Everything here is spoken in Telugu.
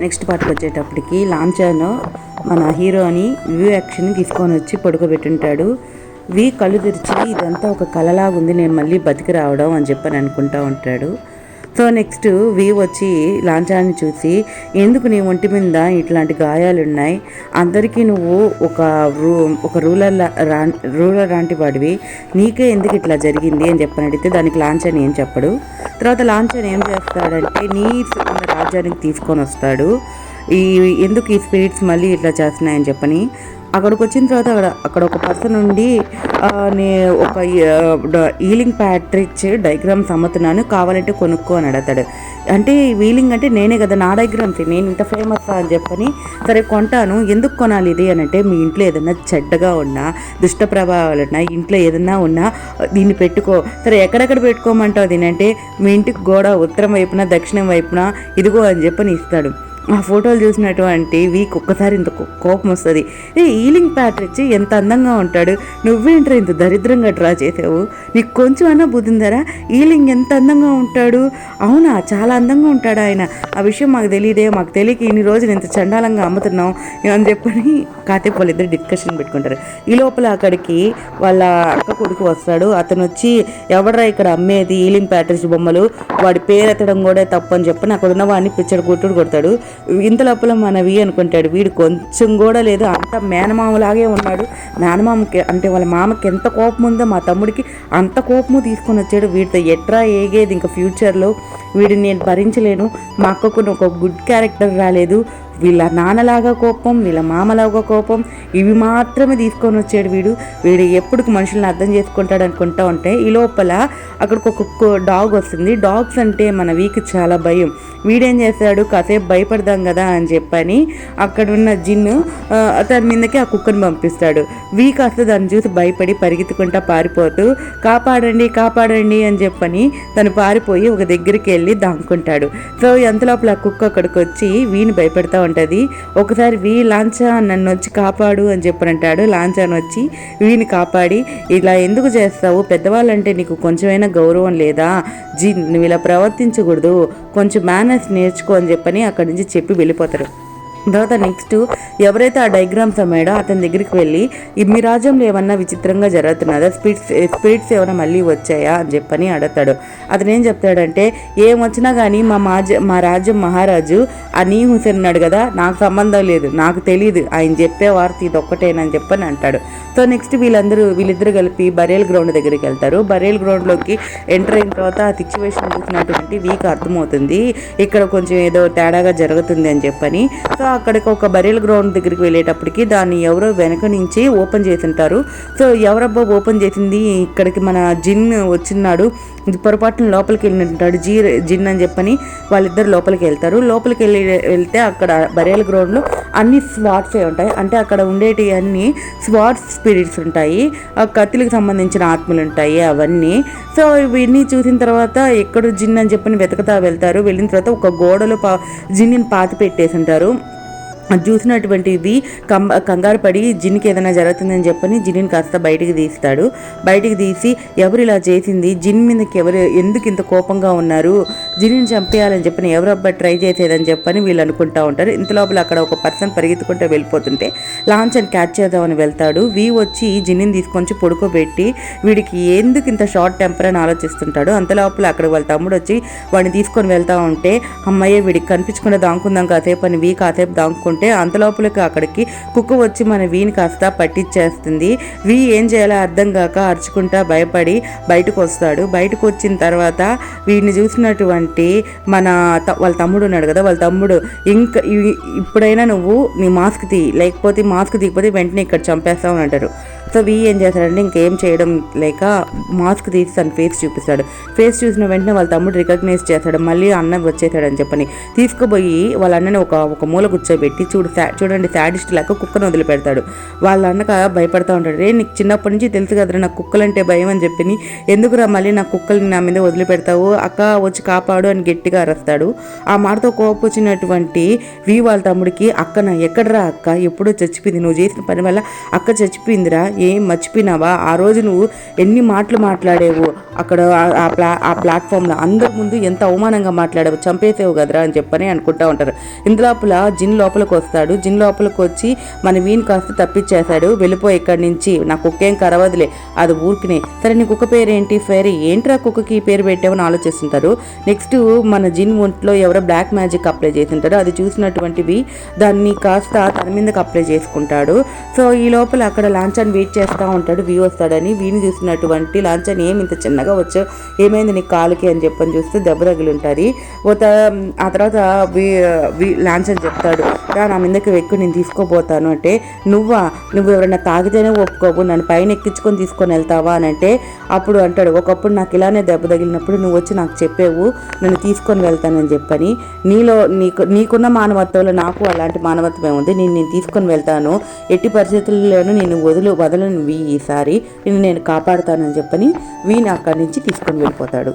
నెక్స్ట్ పార్ట్కి వచ్చేటప్పటికి లాంఛాను మన హీరోని వ్యూ యాక్షన్ తీసుకొని వచ్చి పడుకోబెట్టుంటాడు. కళ్ళు తెరిచి ఇదంతా ఒక కళలాగా ఉంది, నేను మళ్ళీ బతికి రావడం అని చెప్పని అనుకుంటూ ఉంటాడు. సో నెక్స్ట్ వచ్చి లాంఛాన్ని చూసి, ఎందుకు నీ ఒంటి మీద ఇట్లాంటి గాయాలు ఉన్నాయి, అందరికీ నువ్వు ఒక రూలర్ లాంటి వాడివి, నీకే ఎందుకు ఇట్లా జరిగింది అని చెప్పని అడిగితే దానికి లాంఛాన్ని ఏం చెప్పడు. తర్వాత లాంఛాన్ని ఏం చేస్తాడంటే నీడ్స్ ఉన్న రాజ్యానికి తీసుకొని వస్తాడు. ఎందుకు ఈ స్పిరిట్స్ మళ్ళీ ఇట్లా చేస్తున్నాయని చెప్పని అక్కడికి వచ్చిన తర్వాత అక్కడ ఒక పర్సన్ ఉండి ఒక హీలింగ్ ప్యాట్రిచ్ డయాగ్రామ్స్ అమ్ముతున్నాను, కావాలంటే కొనుక్కో అని అడతాడు. అంటే వీలింగ్ అంటే నేనే కదా, నా డయాగ్రామ్స్ నేను ఇంత ఫేమస్ అని చెప్పని సరే కొంటాను. ఎందుకు కొనాలి ఇది అని అంటే, మీ ఇంట్లో ఏదన్నా చెడ్డగా ఉన్నా, దుష్ట ప్రభావాలున్నా, ఇంట్లో ఏదన్నా ఉన్నా దీన్ని పెట్టుకో. సరే ఎక్కడెక్కడ పెట్టుకోమంటావు దీని అంటే, మీ ఇంటికి గోడ ఉత్తరం వైపున దక్షిణం వైపున ఇదిగో అని చెప్పని ఇస్తాడు. ఆ ఫోటోలు చూసినటువంటి ఒక్కసారి ఇంత కోపం వస్తుంది. హీలింగ్ ప్యాట్రిచ్ ఎంత అందంగా ఉంటాడు, నువ్వేంట్రా ఇంత దరిద్రంగా డ్రా చేసావు, నీకు కొంచెం అన్నా బుద్ధిందరా, హీలింగ్ ఎంత అందంగా ఉంటాడు, అవునా చాలా అందంగా ఉంటాడు ఆయన, ఆ విషయం మాకు తెలియదే, మాకు తెలియక ఇన్ని రోజులు ఇంత చండాలంగా అమ్ముతున్నాం అని చెప్పని కాసేపు వాళ్ళిద్దరు డిస్కషన్ పెట్టుకుంటారు. ఈ లోపల అక్కడికి వాళ్ళ అక్క కొడుకు వస్తాడు. అతను వచ్చి, ఎవడరా ఇక్కడ అమ్మేది హీలింగ్ ప్యాట్రిచ్ బొమ్మలు, వాడి పేరు ఎత్తడం కూడా తప్పు అని చెప్పని అక్కడ ఉన్న వాడిని పిచ్చడు కొట్టుడు కొడతాడు. ఇంత లోపల మన అనుకుంటాడు, వీడు కొంచెం కూడా లేదు, అంత మేనమామలాగే ఉన్నాడు, మేనమామకి అంటే వాళ్ళ మామకి ఎంత కోపం ఉందో మా తమ్ముడికి అంత కోపము తీసుకొని వచ్చాడు, వీడితో ఎట్రా ఏగేది ఇంకా ఫ్యూచర్లో, వీడిని నేను భరించలేను, మా అక్కకు ఒక గుడ్ క్యారెక్టర్ రాలేదు, వీళ్ళ నాన్నలాగా కోపం, వీళ్ళ మామలాగా కోపం, ఇవి మాత్రమే తీసుకొని వచ్చాడు వీడు ఎప్పటికి మనుషులను అర్థం చేసుకుంటాడు అనుకుంటా ఉంటే ఈ లోపల అక్కడికి ఒక డాగ్ వస్తుంది. డాగ్స్ అంటే మన చాలా భయం. వీడేం చేస్తాడు, కాసేపు భయపడదాం కదా అని చెప్పని అక్కడ ఉన్న జిన్ను అతని మీదకి ఆ కుక్కను పంపిస్తాడు. కాస్త దాన్ని చూసి భయపడి పరిగెత్తుకుంటా పారిపోతూ కాపాడండి కాపాడండి అని చెప్పని తను పారిపోయి ఒక దగ్గరికి వెళ్ళి దాక్కుంటాడు. సో ఎంత లోపల ఆ కుక్క అక్కడికి వచ్చి భయపెడతా ఉంటుంది. ఒకసారి లాంఛా నన్ను వచ్చి కాపాడు అని చెప్పనంటాడు. లాంఛాను వచ్చి కాపాడి, ఇలా ఎందుకు చేస్తావు, పెద్దవాళ్ళంటే నీకు కొంచెమైనా గౌరవం లేదా, నువ్వు ఇలా ప్రవర్తించకూడదు, కొంచెం మేనర్స్ నేర్చుకో అని చెప్పని అక్కడి నుంచి చెప్పి వెళ్ళిపోతారు. తర్వాత నెక్స్ట్ ఎవరైతే ఆ డయాగ్రామ్స్ అమ్మాడో అతని దగ్గరికి వెళ్ళి, మీ రాజ్యంలో ఏమన్నా విచిత్రంగా జరుగుతున్నదా, స్పిరిట్స్ ఏమైనా మళ్ళీ వచ్చాయా అని చెప్పని అడుగుతాడు. అతను ఏం చెప్తాడంటే, ఏం వచ్చినా కానీ మా రాజ్యం మహారాజు అనీ హుసేన్ ఉన్నాడు కదా, నాకు సంబంధం లేదు, నాకు తెలియదు, ఆయన చెప్పే వార్త ఇది ఒక్కటేనని చెప్పని అంటాడు. సో నెక్స్ట్ వీళ్ళిద్దరు కలిపి బరేల్ గ్రౌండ్ దగ్గరికి వెళ్తారు. బరేల్ గ్రౌండ్లోకి ఎంటర్ అయిన తర్వాత ఆ సిచ్యువేషన్ చూసినటువంటి అర్థమవుతుంది, ఇక్కడ కొంచెం ఏదో తేడాగా జరుగుతుంది అని చెప్పని. సో అక్కడికి ఒక బరేల్ గ్రౌండ్ దగ్గరికి వెళ్ళేటప్పటికి దాన్ని ఎవరో వెనక నుంచి ఓపెన్ చేసింటారు. సో ఎవరబ్బా ఓపెన్ చేసింది, ఇక్కడికి మన జిన్ వచ్చినాడు, పొరపాటున లోపలికి వెళ్ళినట్టాడు జిన్ అని చెప్పని వాళ్ళిద్దరు లోపలికి వెళ్తారు. లోపలికి వెళ్తే అక్కడ బరేల్ గ్రౌండ్లో అన్ని స్వాట్సే ఉంటాయి. అంటే అక్కడ ఉండేటి అన్ని స్వాట్స్ స్పిరిట్స్ ఉంటాయి, కత్తిలకు సంబంధించిన ఆత్మలు ఉంటాయి అవన్నీ. సో ఇవన్నీ చూసిన తర్వాత ఎక్కడ జిన్ అని చెప్పని వెతుకుతా వెళ్తారు. వెళ్ళిన తర్వాత ఒక గోడలో జిన్ని పాతి పెట్టేసి ఉంటారు. అది చూసినటువంటిది కంగారు పడి జిన్కి ఏదైనా జరుగుతుందని చెప్పని జిన్ని కాస్త బయటికి తీస్తాడు. బయటికి తీసి ఎవరు ఇలా చేసింది, జిన్ మీదకి ఎందుకు ఇంత కోపంగా ఉన్నారు, జిన్నిని చంపేయాలని చెప్పని ఎవరబ్బా ట్రై చేసేదని చెప్పని వీళ్ళు అనుకుంటా ఉంటారు. ఇంత లోపల అక్కడ ఒక పర్సన్ పరిగెత్తుకుంటూ వెళ్ళిపోతుంటే లాంఛాన్ని క్యాచ్ చేద్దామని వెళ్తాడు. వచ్చి జిన్నిని తీసుకొని పడుకోబెట్టి వీడికి ఎందుకు ఇంత షార్ట్ టెంపర్ అని ఆలోచిస్తుంటాడు. అంత లోపల అక్కడ వాళ్ళ తమ్ముడు వచ్చి వాడిని తీసుకొని వెళ్తా ఉంటే, అమ్మయ్య వీడికి కనిపించకుండా దాంకుందాం కాసేపు అని కాసేపు దాంకుంటే అంతలోపలికి అక్కడికి కుక్క వచ్చి మన కాస్త పట్టించేస్తుంది. ఏం చేయాలో అర్థం కాక అరుచుకుంటా భయపడి బయటకు వస్తాడు. బయటకు వచ్చిన తర్వాత వీడిని చూసినటువంటి వాళ్ళ తమ్ముడు ఉన్నాడు కదా, వాళ్ళ తమ్ముడు ఇంకా ఇప్పుడైనా నువ్వు నీ మాస్క్ లేకపోతే మాస్క్ తీయకపోతే వెంటనే ఇక్కడ చంపేస్తావు అని అంటారు. సో ఏం చేస్తాడంటే ఇంకేం చేయడం లేక మాస్క్ తీసి తన ఫేస్ చూపిస్తాడు. ఫేస్ చూసిన వెంటనే వాళ్ళ తమ్ముడు రికగ్నైజ్ చేస్తాడు. మళ్ళీ అన్న వచ్చేసాడని చెప్పని తీసుకుపోయి వాళ్ళ అన్నని ఒక మూల కూర్చోబెట్టి చూడండి శాడిస్ట్ లాగా కుక్కను వదిలిపెడతాడు. వాళ్ళ అన్నక భయపడతా ఉంటాడు. నీకు చిన్నప్పటి నుంచి తెలుసు కదరా నాకు కుక్కలంటే భయం అని చెప్పి, ఎందుకురా మళ్ళీ నా కుక్కల్ని నా మీద వదిలిపెడతావు, అక్క వచ్చి కాపాడు అని గట్టిగా అరుస్తాడు. ఆ మాటతో కోపం వచ్చినటువంటి వాళ్ళ తమ్ముడికి, ఎక్కడరా అక్క ఎప్పుడో చచ్చిపోయింది, నువ్వు చేసిన పని వల్ల అక్క చచ్చిపోయిందిరా, ఏం మర్చిపోయినావా? ఆ రోజు నువ్వు ఎన్ని మాటలు మాట్లాడేవు అక్కడ ఆ ప్లాట్ఫామ్లో అందరి ముందు ఎంత అవమానంగా మాట్లాడావు, చంపేసేవు కదరా అని చెప్పని అనుకుంటా ఉంటారు. ఇందులోపల జిన్ లోపలికి వస్తాడు. జిన్ లోపలికి వచ్చి మన వీన్ కాస్త తప్పించేశాడు, వెళ్ళిపోయి ఇక్కడి నుంచి, నా కుక్కేం కరవదులే, అది ఊరికినే. సరే నీ కుక్క పేరు ఏంటి? ఫెరీ. ఏంట్రా కుక్కకి పేరు పెట్టావని ఆలోచిస్తుంటారు. నెక్స్ట్ మన జిన్ ఒంట్లో ఎవరో బ్లాక్ మ్యాజిక్ అప్లై చేసింటారు. అది చూసినటువంటివి దాన్ని కాస్త తన మీదకి అప్లై చేసుకుంటాడు. సో ఈ లోపల అక్కడ లాంఛన్ వెయిట్ చేస్తూ ఉంటాడు వీ వస్తాడని. వీని చూసినటువంటి లాంఛన్ ఏమి ఇంత చిన్నగా వచ్చావు, ఏమైంది నీ కాలుకి అని చెప్పని చూస్తే దెబ్బ తగిలి ఉంటుంది. ఆ తర్వాత లాంఛన్ చెప్తాడు, రా నా మీదకి వెక్కు, నేను తీసుకోపోతాను అంటే, నువ్వు ఎవరైనా తాగితేనే ఒప్పుకోవు, నన్ను పైన ఎక్కించుకొని తీసుకొని వెళ్తావా అని అంటే, అప్పుడు అంటాడు, ఒకప్పుడు నాకు ఇలానే దెబ్బ తగిలినప్పుడు నువ్వు వచ్చి నాకు చెప్పేవు నన్ను తీసుకొని వెళ్తానని చెప్పని. నీకున్న మానవత్వంలో నాకు అలాంటి మానవత్వమే ఉంది, నేను తీసుకొని వెళ్తాను, ఎట్టి పరిస్థితుల్లోనూ నేను వదలను ఈసారి నేను కాపాడుతానని చెప్పని వీని అక్కడి నుంచి తీసుకొని వెళ్ళిపోతాడు.